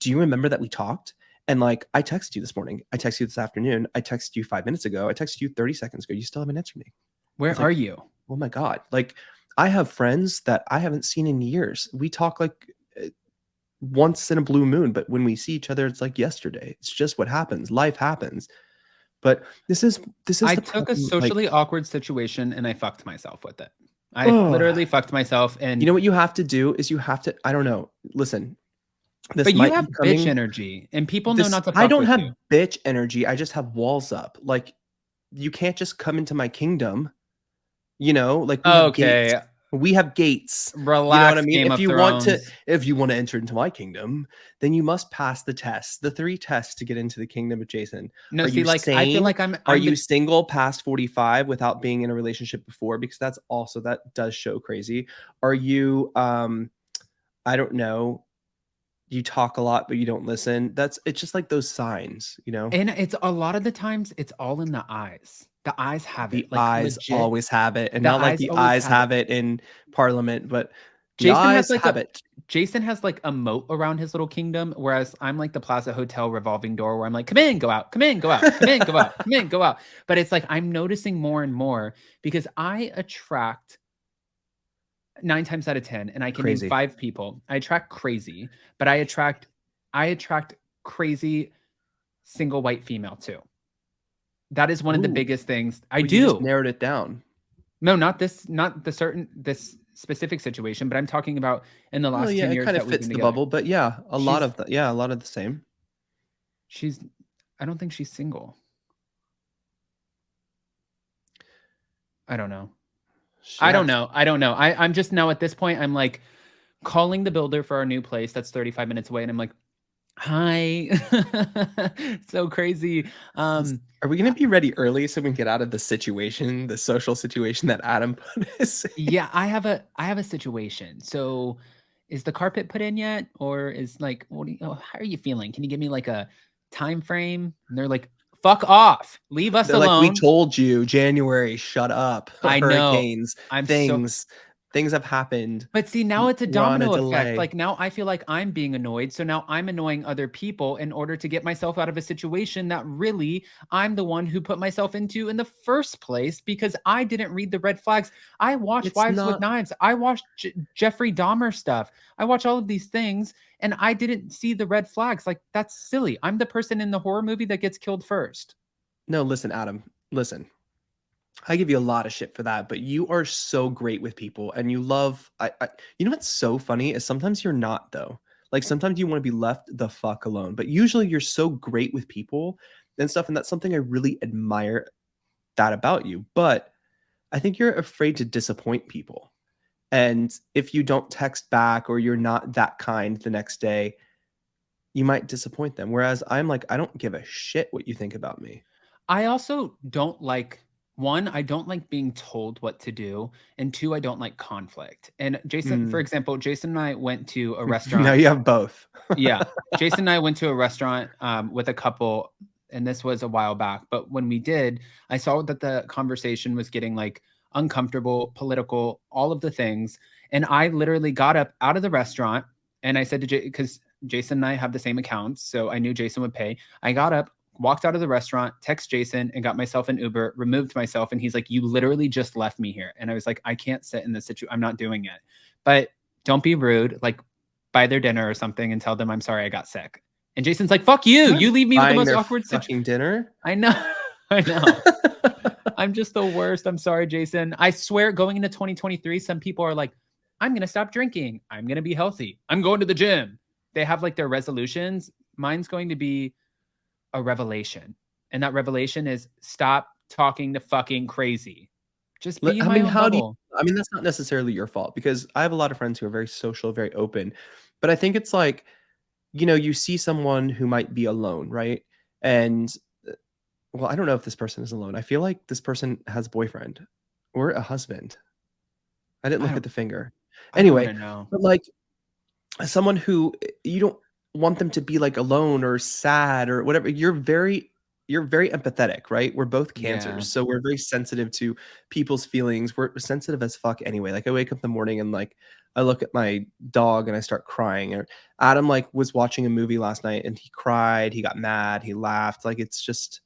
Speaker 1: do you remember that we talked? And like, I texted you this morning. I texted you this afternoon. I texted you 5 minutes ago. I texted you 30 seconds ago. You still haven't answered me. I
Speaker 2: Where
Speaker 1: was
Speaker 2: are
Speaker 1: like,
Speaker 2: you?
Speaker 1: oh my God. Like, I have friends that I haven't seen in years. We talk like once in a blue moon, but when we see each other, it's like yesterday. It's just what happens. Life happens. But this is
Speaker 2: I
Speaker 1: the
Speaker 2: took a
Speaker 1: problem. Like,
Speaker 2: socially awkward situation and I fucked myself with it. I
Speaker 1: oh,
Speaker 2: literally fucked myself.
Speaker 1: you
Speaker 2: And
Speaker 1: know what you have to do is you have to, I don't know. Listen, this
Speaker 2: but you
Speaker 1: might
Speaker 2: have
Speaker 1: be
Speaker 2: bitch
Speaker 1: coming.
Speaker 2: energy and people know
Speaker 1: This
Speaker 2: not to
Speaker 1: I
Speaker 2: fuck
Speaker 1: don't
Speaker 2: with
Speaker 1: have
Speaker 2: you.
Speaker 1: bitch energy. I just have walls up. Like you can't just come into my kingdom, like we have gates.
Speaker 2: Okay,
Speaker 1: We have gates. You know what I
Speaker 2: relax,
Speaker 1: mean?
Speaker 2: Game of Thrones.
Speaker 1: If you want to enter into my kingdom, then you must pass the tests, the 3 tests to get into the kingdom of Jason.
Speaker 2: No,
Speaker 1: Are
Speaker 2: see,
Speaker 1: you
Speaker 2: like I feel
Speaker 1: sane?
Speaker 2: like I'm
Speaker 1: Are
Speaker 2: I'm
Speaker 1: you
Speaker 2: the
Speaker 1: single past 45 without being in a relationship before? Because that does show crazy. Are you I don't know, you talk a lot but you don't listen. It's just like those signs.
Speaker 2: and it's a lot of the times it's all in the eyes. The eyes have it.
Speaker 1: The
Speaker 2: Like
Speaker 1: eyes
Speaker 2: legit,
Speaker 1: always have it, and
Speaker 2: the
Speaker 1: not like
Speaker 2: eyes
Speaker 1: the
Speaker 2: always
Speaker 1: eyes
Speaker 2: have it.
Speaker 1: have it in parliament, but the
Speaker 2: Jason has
Speaker 1: eyes
Speaker 2: like
Speaker 1: have
Speaker 2: a
Speaker 1: it.
Speaker 2: Jason has like a moat around his little kingdom, whereas I'm like the Plaza Hotel revolving door where I'm like, come in, go out, come in, go out, come in, go out, come in, go out. But it's like I'm noticing more and more because I attract 9 times out of 10, and I can name
Speaker 1: Crazy.
Speaker 2: 5 people. I attract crazy, but I attract crazy single white female too. That is one of the
Speaker 1: Ooh,
Speaker 2: biggest things I
Speaker 1: well, you just
Speaker 2: do.
Speaker 1: narrowed it down.
Speaker 2: No, not this specific situation, but I'm talking about in the
Speaker 1: Well,
Speaker 2: last
Speaker 1: yeah,
Speaker 2: 10
Speaker 1: it
Speaker 2: years
Speaker 1: kind of
Speaker 2: that we've
Speaker 1: fits
Speaker 2: been
Speaker 1: the
Speaker 2: together.
Speaker 1: bubble, but yeah,
Speaker 2: She's
Speaker 1: a lot of the same.
Speaker 2: she's I don't think she's single. I don't know. I
Speaker 1: Yeah.
Speaker 2: don't know. I don't know. I'm just now at this point, I'm like calling the builder for our new place that's 35 minutes away, and I'm like, hi. So crazy.
Speaker 1: Are we gonna be ready early so we can get out of the situation, the social situation that Adam put us in?
Speaker 2: Yeah, I have a situation. So is the carpet put in yet? Or is like, how are you feeling? Can you give me like a time frame? And they're like, fuck off. Leave us
Speaker 1: They're like, "We
Speaker 2: alone.
Speaker 1: told you, January, shut up.
Speaker 2: I know.
Speaker 1: Hurricanes,
Speaker 2: I'm so
Speaker 1: things have happened.
Speaker 2: But see, now it's a
Speaker 1: We're on a
Speaker 2: domino effect.
Speaker 1: delay."
Speaker 2: Like now I feel like I'm being annoyed. So now I'm annoying other people in order to get myself out of a situation that really I'm the one who put myself into in the first place because I didn't read the red flags. I watched
Speaker 1: It's
Speaker 2: Wives with
Speaker 1: not
Speaker 2: Knives. I watched Jeffrey Dahmer stuff. I watch all of these things and I didn't see the red flags. Like that's silly. I'm the person in the horror movie that gets killed first.
Speaker 1: No, listen, Adam, listen. I give you a lot of shit for that, but you are so great with people and you love you know what's so funny is sometimes you're not though. Like sometimes you want to be left the fuck alone, but usually you're so great with people and stuff, and that's something I really admire that about you. But I think you're afraid to disappoint people. And if you don't text back or you're not that kind the next day, you might disappoint them. Whereas I'm like, I don't give a shit what you think about me.
Speaker 2: I also don't like one, I don't like being told what to do, and two, I don't like conflict. And Jason, for
Speaker 1: Mm.
Speaker 2: example, Jason and I went to a
Speaker 1: Now
Speaker 2: restaurant.
Speaker 1: you have both.
Speaker 2: Yeah, Jason and I went to a restaurant with a couple, and this was a while back. But when we did, I saw that the conversation was getting like uncomfortable, political, all of the things. And I literally got up out of the restaurant and I said to because Jason and I have the same accounts, so I knew Jason would pay. I got up, walked out of the restaurant, text Jason, and got myself an Uber, removed myself. And he's like, "You literally just left me here." And I was like, "I can't sit in this situation. I'm not doing it." but don't be rude. Like, buy their dinner or something and tell them I'm sorry I got sick. And Jason's like, fuck you. You leave me with the most awkward
Speaker 1: fucking dinner.
Speaker 2: I know. I know. I'm just the worst. I'm sorry, Jason. I swear, going into 2023, some people are like, I'm going to stop drinking. I'm going to be healthy. I'm going to the gym. They have like their resolutions. Mine's going to be a revelation. And that revelation is stop talking to fucking crazy. Just be in my own bubble.
Speaker 1: I mean, that's not necessarily your fault, because I have a lot of friends who are very social, very open. But I think it's like, you see someone who might be alone, right? And well, I don't know if this person is alone. I feel like this person has a boyfriend or a husband. I didn't look at the finger. Anyway, but like someone who you don't want them to be like alone or sad or whatever. You're very empathetic, right? We're both cancers. So we're very sensitive to people's feelings. We're sensitive as fuck anyway. Like I wake up in the morning and like I look at my dog and I start crying. Or Adam like was watching a movie last night and he cried, he got mad, he laughed. Like it's just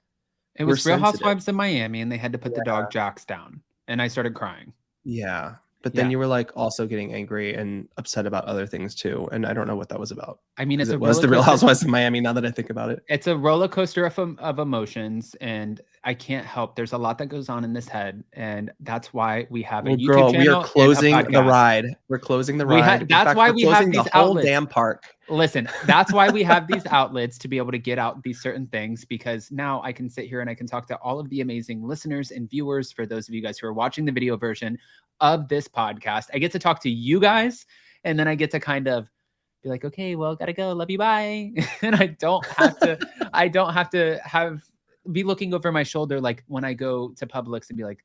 Speaker 2: it was Real Housewives in Miami and they had to put the dog Jax down and I started crying.
Speaker 1: Yeah. But then you were like also getting angry and upset about other things too. And I don't know what that was about.
Speaker 2: I mean,
Speaker 1: it was the Real Housewives of Miami now that I think about it.
Speaker 2: It's a roller coaster of emotions. And I can't help. There's a lot that goes on in this head. And that's why we have a YouTube channel.
Speaker 1: We are closing the ride. We're closing the ride.
Speaker 2: That's why we have these
Speaker 1: the whole
Speaker 2: outlets.
Speaker 1: Damn park.
Speaker 2: Listen, that's why we have these outlets to be able to get out these certain things, because now I can sit here and I can talk to all of the amazing listeners and viewers. For those of you guys who are watching the video version of this podcast, I get to talk to you guys, and then I get to kind of be like, okay, well, gotta go, love you, bye. And I don't have to be looking over my shoulder like when I go to Publix and be like,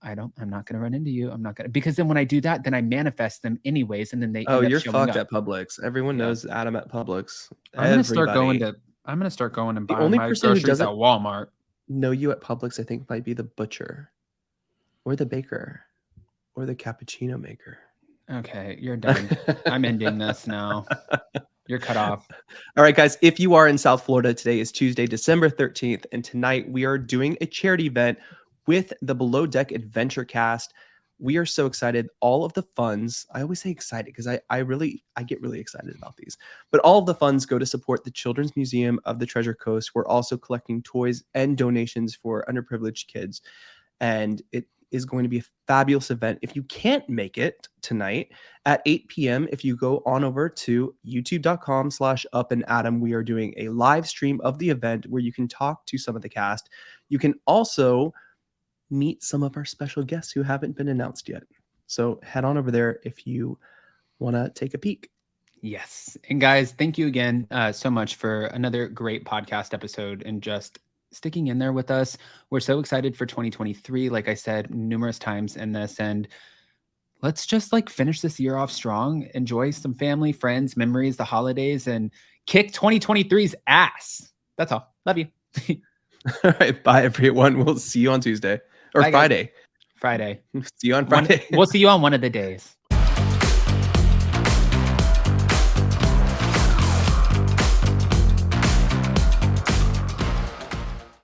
Speaker 2: I'm not gonna run into you. I'm not gonna, because then when I do that, then I manifest them anyways, and then they
Speaker 1: you're fucked at Publix. Everyone knows Adam at Publix.
Speaker 2: I'm gonna start going and buying my groceries at Walmart.
Speaker 1: Know you at Publix, I think, might be the butcher or the baker or the cappuccino maker.
Speaker 2: Okay, you're done. I'm ending this now. You're cut off.
Speaker 1: All right, guys. If you are in South Florida, today is Tuesday, December 13th. And tonight we are doing a charity event with the Below Deck Adventure Cast. We are so excited. All of the funds, I always say excited because I get really excited about these. But all of the funds go to support the Children's Museum of the Treasure Coast. We're also collecting toys and donations for underprivileged kids. And it is going to be a fabulous event. If you can't make it tonight at 8 p.m., if you go on over to youtube.com/upandadam, we are doing a live stream of the event where you can talk to some of the cast. You can also meet some of our special guests who haven't been announced yet. So head on over there if you want to take a peek.
Speaker 2: Yes. And guys, thank you again so much for another great podcast episode and just sticking in there with us. We're so excited for 2023, like I said numerous times in this, and let's just like finish this year off strong, enjoy some family, friends, memories, the holidays, and kick 2023's ass. That's all. Love you.
Speaker 1: All right. Bye, everyone. We'll see you on Tuesday or Friday.
Speaker 2: Friday.
Speaker 1: See you on Friday.
Speaker 2: We'll see you on one of the days.